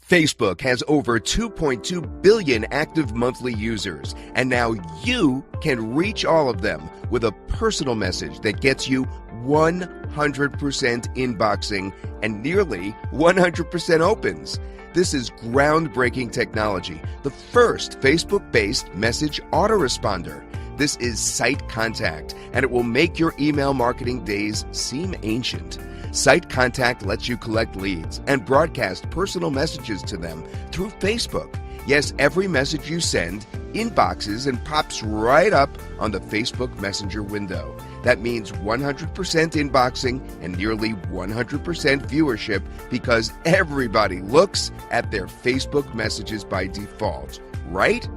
Facebook has over 2.2 billion active monthly users, and now you can reach all of them with a personal message that gets you 100% inboxing and nearly 100% opens. This is groundbreaking technology, the first Facebook-based message autoresponder. This is Sitecontact, and it will make your email marketing days seem ancient. Sitecontact lets you collect leads and broadcast personal messages to them through Facebook. Yes, every message you send inboxes and pops right up on the Facebook Messenger window. That means 100% inboxing and nearly 100% viewership because everybody looks at their Facebook messages by default, right?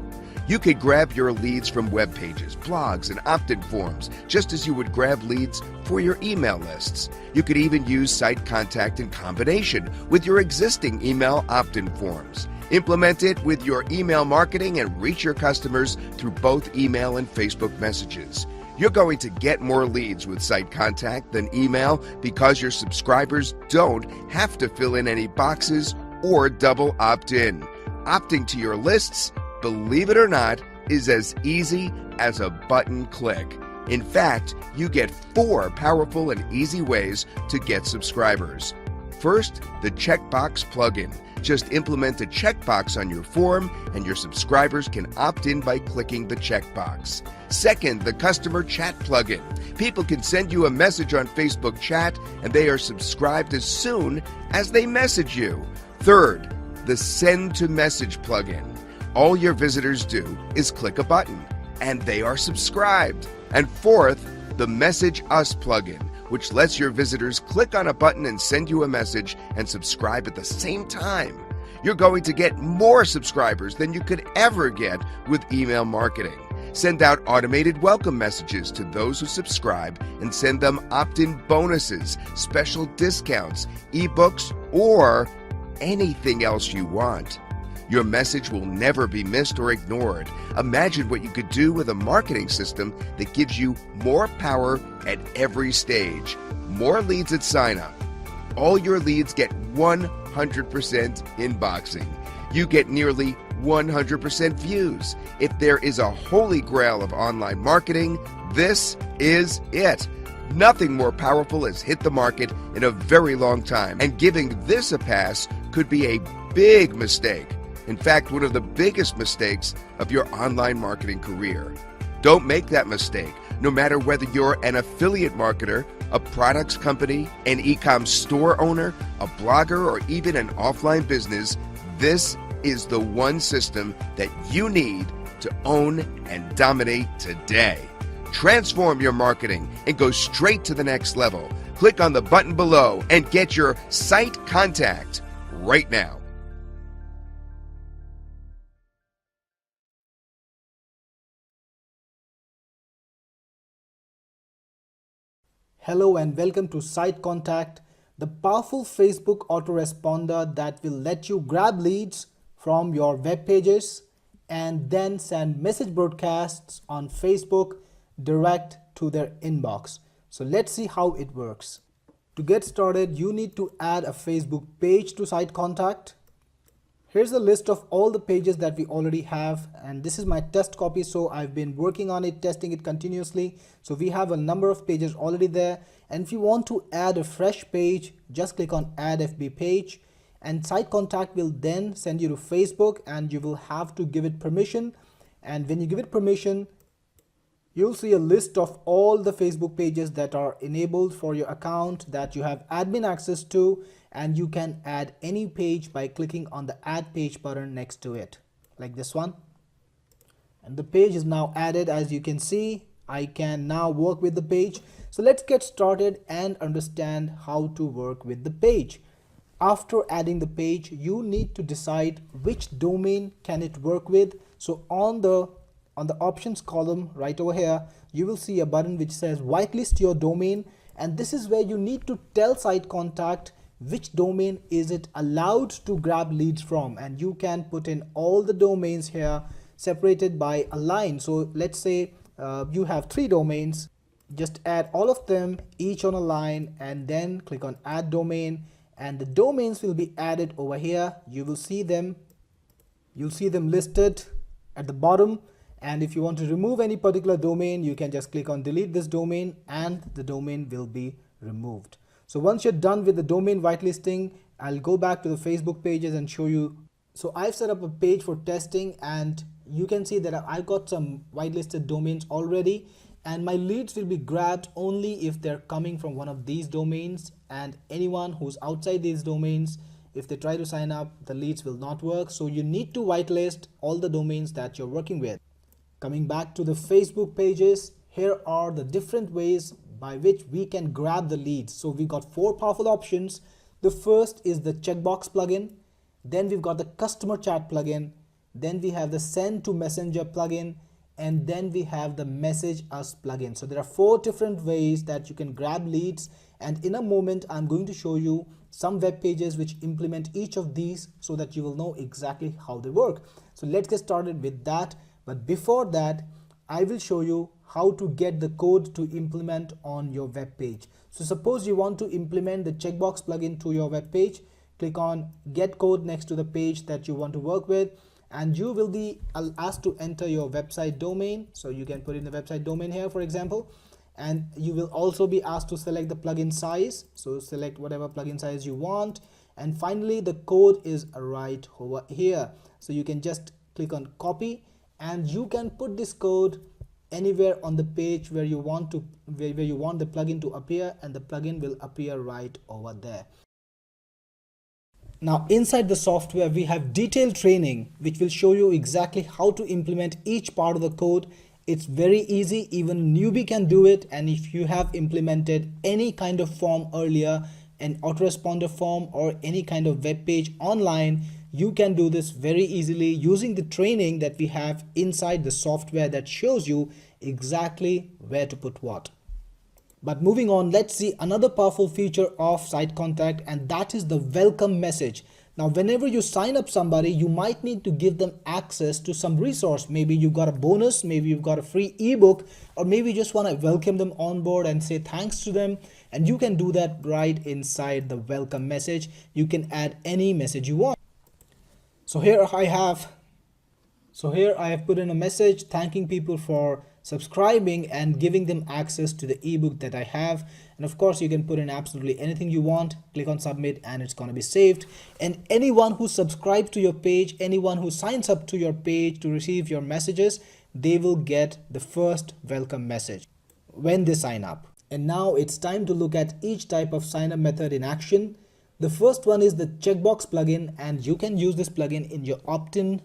You could grab your leads from web pages, blogs, and opt-in forms, just as you would grab leads for your email lists. You could even use Sitecontact in combination with your existing email opt-in forms. Implement it with your email marketing and reach your customers through both email and Facebook messages. You're going to get more leads with Sitecontact than email because your subscribers don't have to fill in any boxes or double opt-in. Opting to your lists, believe it or not, is as easy as a button click. In fact, you get 4 powerful and easy ways to get subscribers. First, the checkbox plugin. Just implement a checkbox on your form and your subscribers can opt in by clicking the checkbox. Second, the customer chat plugin. People can send you a message on Facebook chat and they are subscribed as soon as they message you. Third, the send to message plugin. All your visitors do is click a button and they are subscribed. And fourth, the Message Us plugin, which lets your visitors click on a button and send you a message and subscribe at the same time. You're going to get more subscribers than you could ever get with email marketing. Send out automated welcome messages to those who subscribe and send them opt-in bonuses, special discounts, ebooks, or anything else you want. Your message will never be missed or ignored. Imagine what you could do with a marketing system that gives you more power at every stage. More leads at sign up. All your leads get 100% inboxing. You get nearly 100% views. If there is a holy grail of online marketing, this is it. Nothing more powerful has hit the market in a very long time, and giving this a pass could be a big mistake. In fact, one of the biggest mistakes of your online marketing career. Don't make that mistake. No matter whether you're an affiliate marketer, a products company, an e-com store owner, a blogger, or even an offline business, this is the one system that you need to own and dominate today. Transform your marketing and go straight to the next level. Click on the button below and get your Sitecontact right now. Hello and welcome to Sitecontact, the powerful Facebook autoresponder that will let you grab leads from your web pages and then send message broadcasts on Facebook direct to their inbox. So let's see how it works. To get started, you need to add a Facebook page to Sitecontact. Here's a list of all the pages that we already have, and this is my test copy, so I've been working on it, testing it continuously. So we have a number of pages already there, and if you want to add a fresh page, just click on Add FB Page, and Sitecontact will then send you to Facebook, and you will have to give it permission. And when you give it permission, you'll see a list of all the Facebook pages that are enabled for your account that you have admin access to, and you can add any page by clicking on the Add Page button next to it, like this one. And the page is now added. As you can see, I can now work with the page. So let's get started and understand how to work with the page. After adding the page, you need to decide which domain can it work with. So on the options column right over here, you will see a button which says whitelist your domain, and this is where you need to tell Sitecontact which domain is it allowed to grab leads from, and you can put in all the domains here separated by a line. So let's say you have 3 domains. Just add all of them each on a line and then click on Add Domain, and the domains will be added over here. You'll see them listed at the bottom, and if you want to remove any particular domain, you can just click on delete this domain and the domain will be removed. So once you're done with the domain whitelisting, I'll go back to the Facebook pages and show you. So I've set up a page for testing, and you can see that I've got some whitelisted domains already, and my leads will be grabbed only if they're coming from one of these domains, and anyone who's outside these domains, if they try to sign up, the leads will not work. So you need to whitelist all the domains that you're working with. Coming back to the Facebook pages, here are the different ways by which we can grab the leads. So we've got 4 powerful options. The first is the checkbox plugin. Then we've got the customer chat plugin. Then we have the send to messenger plugin. And then we have the message us plugin. So there are 4 different ways that you can grab leads. And in a moment, I'm going to show you some web pages which implement each of these so that you will know exactly how they work. So let's get started with that. But before that, I will show you how to get the code to implement on your web page. So suppose you want to implement the checkbox plugin to your web page, click on get code next to the page that you want to work with, and you will be asked to enter your website domain. So you can put in the website domain here, for example, and you will also be asked to select the plugin size. So select whatever plugin size you want, and finally the code is right over here. So you can just click on copy, and you can put this code anywhere on the page where you want the plugin to appear, and the plugin will appear right over there. Now inside the software we have detailed training which will show you exactly how to implement each part of the code. It's very easy, even newbie can do it. And if you have implemented any kind of form earlier, an autoresponder form or any kind of web page online, you can do this very easily using the training that we have inside the software that shows you exactly where to put what. But moving on, let's see another powerful feature of Sitecontact, and that is the welcome message. Now, whenever you sign up somebody, you might need to give them access to some resource. Maybe you've got a bonus, maybe you've got a free ebook, or maybe you just want to welcome them on board and say thanks to them. And you can do that right inside the welcome message. You can add any message you want. So here I have put in a message thanking people for subscribing and giving them access to the ebook that I have. And of course you can put in absolutely anything you want, click on submit, and it's going to be saved. And anyone who subscribes to your page, anyone who signs up to your page to receive your messages, they will get the first welcome message when they sign up. And now it's time to look at each type of sign up method in action. The first one is the checkbox plugin, and you can use this plugin in your opt-in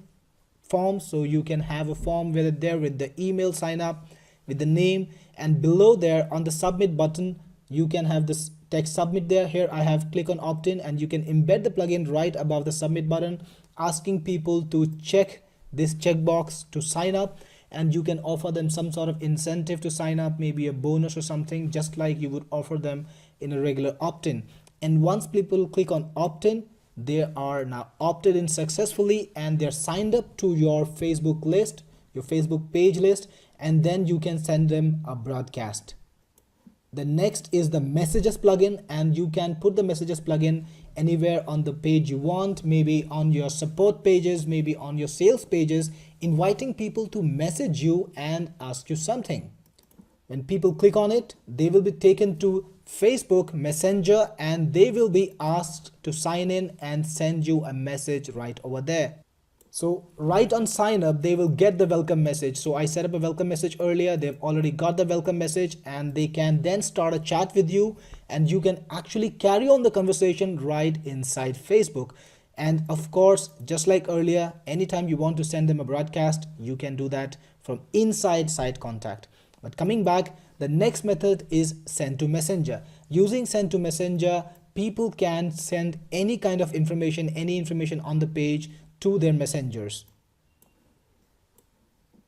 form. So you can have a form with the email sign up with the name, and below there on the submit button you can have this text submit there. Here I have click on opt-in, and you can embed the plugin right above the submit button, asking people to check this checkbox to sign up, and you can offer them some sort of incentive to sign up, maybe a bonus or something, just like you would offer them in a regular opt-in. And once people click on opt-in, they are now opted in successfully, and they're signed up to your Facebook list, your Facebook page list, and then you can send them a broadcast. The next is the messages plugin, and you can put the messages plugin anywhere on the page you want, maybe on your support pages, maybe on your sales pages, inviting people to message you and ask you something. When people click on it, they will be taken to Facebook Messenger, and they will be asked to sign in and send you a message right over there. So right on sign up, they will get the welcome message. So I set up a welcome message earlier. They've already got the welcome message, and they can then start a chat with you, and you can actually carry on the conversation right inside Facebook. And of course, just like earlier, anytime you want to send them a broadcast, you can do that from inside Sitecontact. But coming back, the next method is send to messenger. Using send to messenger, people can send any kind of information, any information on the page to their messengers.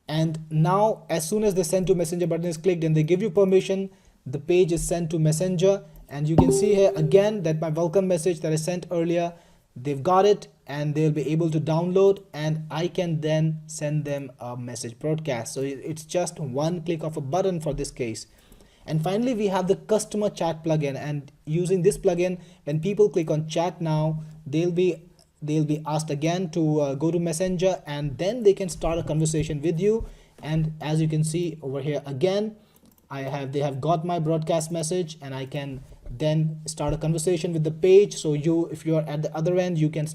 And now as soon as the send to messenger button is clicked and they give you permission, the page is sent to messenger. And you can see here again that my welcome message that I sent earlier, they've got it, and they'll be able to download, and I can then send them a message broadcast. So it's just one click of a button for this case. And finally, we have the customer chat plugin, and using this plugin, when people click on chat now, they'll be asked again to go to Messenger, and then they can start a conversation with you. And as you can see over here again, they have got my broadcast message, and I can then start a conversation with the page. So if you are at the other end, you can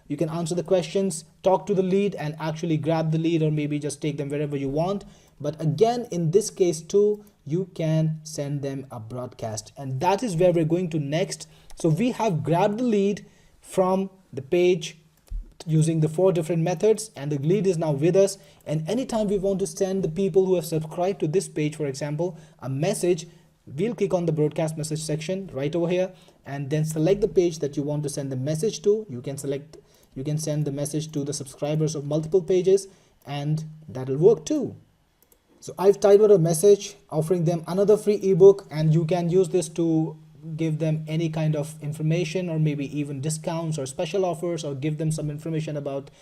you can answer the questions, talk to the lead, and actually grab the lead, or maybe just take them wherever you want. But again, in this case too, you can send them a broadcast, and that is where we're going to next. So we have grabbed the lead from the page using the 4 different methods, and the lead is now with us. And anytime we want to send the people who have subscribed to this page, for example, a message, we'll click on the broadcast message section right over here, and then select the page that you want to send the message to. You can send the message to the subscribers of multiple pages, and that'll work too. So I've typed out a message offering them another free ebook, and you can use this to give them any kind of information, or maybe even discounts or special offers, or give them some information about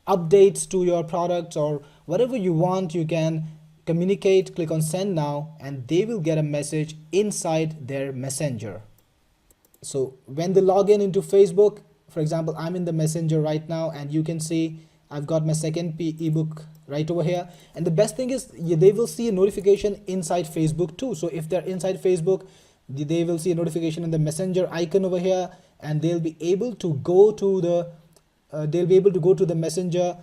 updates to your products, or whatever you want. You can communicate, click on send now, and they will get a message inside their messenger. So when they log in into Facebook, for example, I'm in the messenger right now, and you can see I've got my second ebook right over here. And the best thing is they will see a notification inside Facebook too. So if they're inside Facebook, they will see a notification in the messenger icon over here, and they'll be able to go to the messenger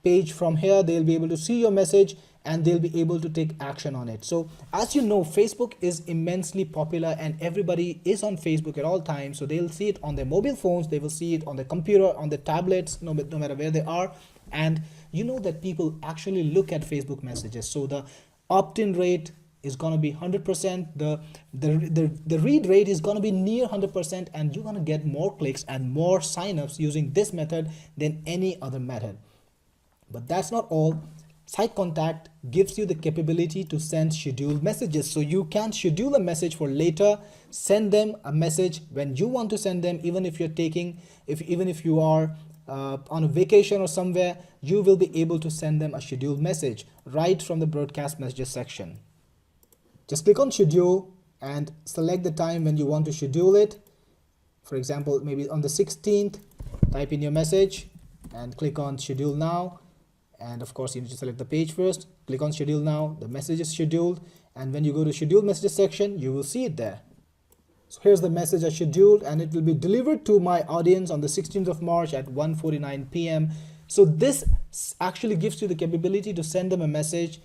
page from here. They'll be able to see your message, and they'll be able to take action on it. So as you know, Facebook is immensely popular, and everybody is on Facebook at all times. So they'll see it on their mobile phones, they will see it on the computer, on the tablets, no matter where they are. And you know that people actually look at Facebook messages. So the opt-in rate is going to be 100%. The read rate is going to be near 100%, and you're going to get more clicks and more signups using this method than any other method. But that's not all. Sitecontact gives you the capability to send scheduled messages. So you can schedule a message for later, send them a message when you want to send them. Even if you are on a vacation or somewhere, you will be able to send them a scheduled message right from the broadcast messages section. Just click on schedule and select the time when you want to schedule it. For example, maybe on the 16th, type in your message and click on schedule now. And of course, you need to select the page first. Click on schedule now. The message is scheduled, and when you go to schedule messages section, you will see it there. So here's the message I scheduled, and it will be delivered to my audience on the 16th of March at 1:49 p.m. So this actually gives you the capability to send them a message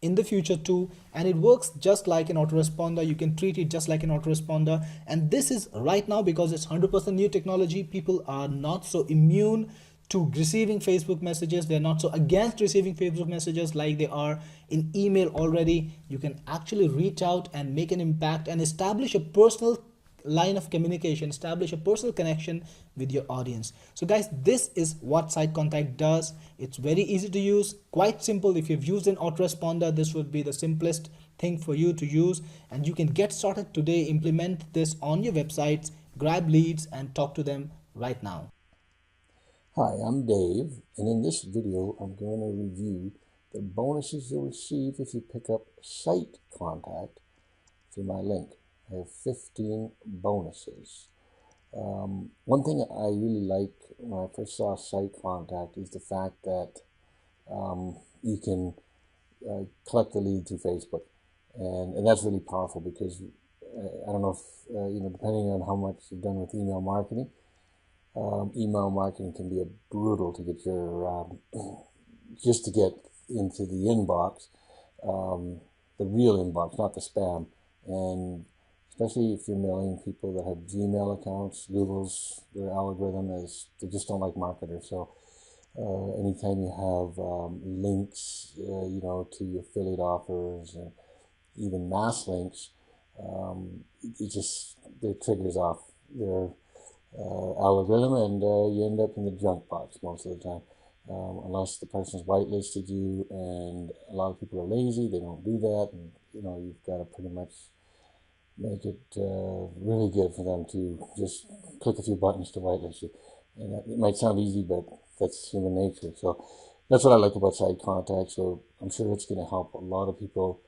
in the future too, and it works just like an autoresponder. You can treat it just like an autoresponder, and this is right now, because it's 100% new technology. People are not so immune to receiving Facebook messages. They're not so against receiving Facebook messages like they are in email already. You can actually reach out and make an impact and establish a personal line of communication, establish a personal connection with your audience. So guys, this is what Sitecontact does. It's very easy to use, quite simple. If you've used an autoresponder, this would be the simplest thing for you to use, and you can get started today. Implement this on your websites, grab leads, and talk to them right now. Hi, I'm Dave, and in this video I'm going to review the bonuses you'll receive if you pick up Sitecontact through my link. I have 15 bonuses. One thing I really like when I first saw Sitecontact is the fact that you can collect the lead through Facebook, and that's really powerful, because I don't know if depending on how much you've done with email marketing. Email marketing can be brutal to get your just to get into the inbox, the real inbox, not the spam. And especially if you're mailing people that have Gmail accounts, their algorithm is, they just don't like marketers. So anytime you have links, to affiliate offers and even mass links, it triggers off their algorithm, and you end up in the junk box most of the time, unless the person's whitelisted you. And a lot of people are lazy, they don't do that, and you've got to pretty much make it really good for them to just click a few buttons to whitelist you. And it might sound easy, but that's human nature. So that's what I like about Sitecontact. So I'm sure it's going to help a lot of people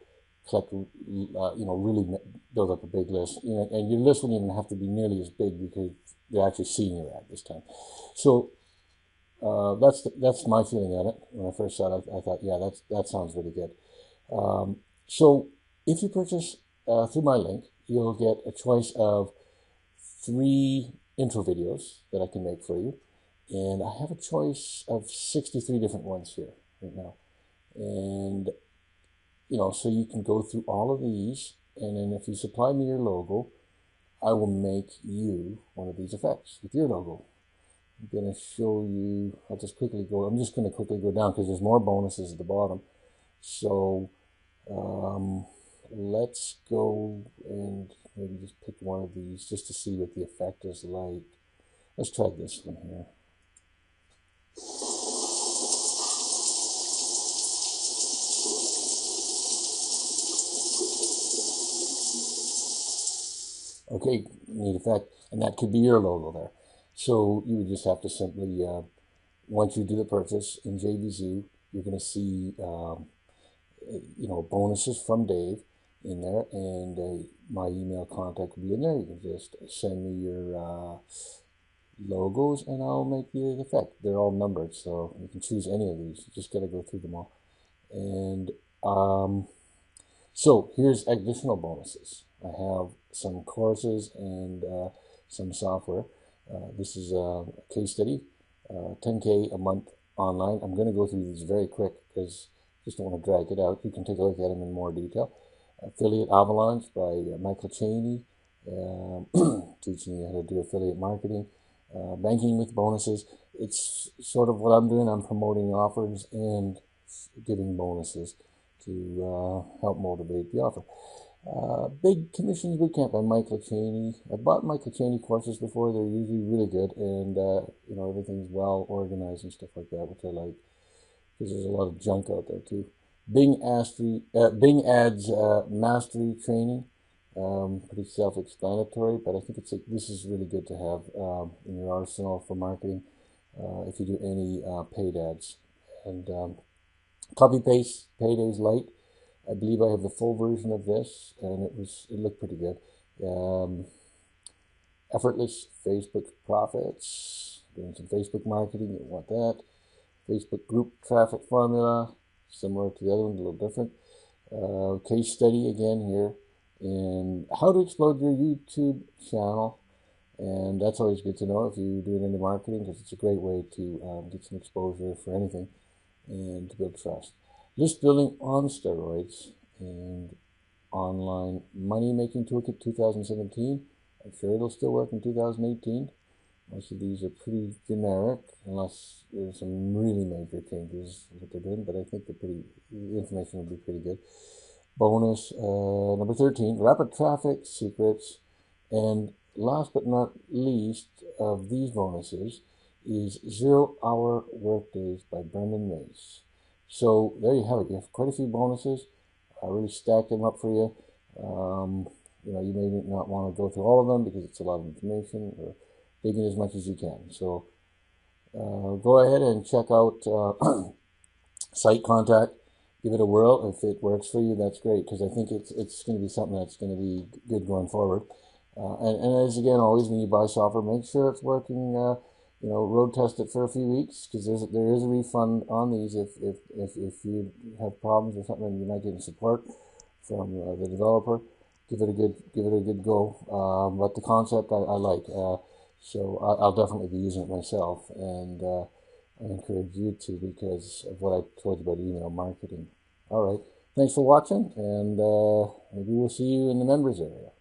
collect, really build up a big list. And your list wouldn't even have to be nearly as big because they're actually seeing your ad this time. So that's my feeling on it. When I first saw it, I thought, yeah, that sounds really good. So if you purchase through my link, you'll get a choice of 3 intro videos that I can make for you. And I have a choice of 63 different ones here right now. And, so you can go through all of these. And then if you supply me your logo, I will make you one of these effects with your logo. I'm going to show you, I'm just going to quickly go down because there's more bonuses at the bottom. So let's go and maybe just pick one of these just to see what the effect is like. Let's try this one here. Okay, neat effect. And that could be your logo there. So you would just have to simply, once you do the purchase in JVZoo, you're going to see, bonuses from Dave in there, and my email contact will be in there. You can just send me your logos and I'll make you the effect. They're all numbered, so you can choose any of these. You just got to go through them all. And so here's additional bonuses. I have some courses and some software. This is a case study, 10K a month online. I'm going to go through these very quick because I just don't want to drag it out. You can take a look at them in more detail. Affiliate Avalanche by Michael Cheney, teaching you how to do affiliate marketing. Banking with bonuses. It's sort of what I'm doing. I'm promoting offers and giving bonuses to help motivate the offer. Big Commissions Bootcamp by Michael Cheney. I've bought Michael Cheney courses before. They're usually really good, and everything's well organized and stuff like that, which I like because there's a lot of junk out there too. Bing Ads Mastery Training. Pretty self-explanatory, but I think this is really good to have in your arsenal for marketing if you do any paid ads. And Copy Paste Paydays Lite. I believe I have the full version of this, and it looked pretty good. Effortless Facebook Profits. Doing some Facebook marketing. You want that. Facebook Group Traffic Formula. Similar to the other one, a little different. Case study again here. And how to explode your YouTube channel. And that's always good to know if you're doing any marketing, because it's a great way to get some exposure for anything and to build trust. List building on steroids and online money making toolkit 2017. I'm sure it'll still work in 2018. Most of these are pretty generic, unless there's some really major changes that they're doing, but I think the information will be pretty good. Bonus number 13, rapid traffic secrets. And last but not least of these bonuses is 0-hour workdays by Brendan Mace. So there you have it. You have quite a few bonuses. I really stacked them up for you. You may not want to go through all of them because it's a lot of information, or dig in as much as you can. So go ahead and check out Sitecontact. Give it a whirl. If it works for you, that's great, because I think it's going to be something that's going to be good going forward. And as again, always when you buy software, make sure it's working. Road test it for a few weeks, because there is a refund on these if you have problems or something and you're not getting support from the developer. Give it a good go. But the concept I like, so I'll definitely be using it myself, and I encourage you to, because of what I told you about email marketing. All right, thanks for watching, and maybe we'll see you in the members area.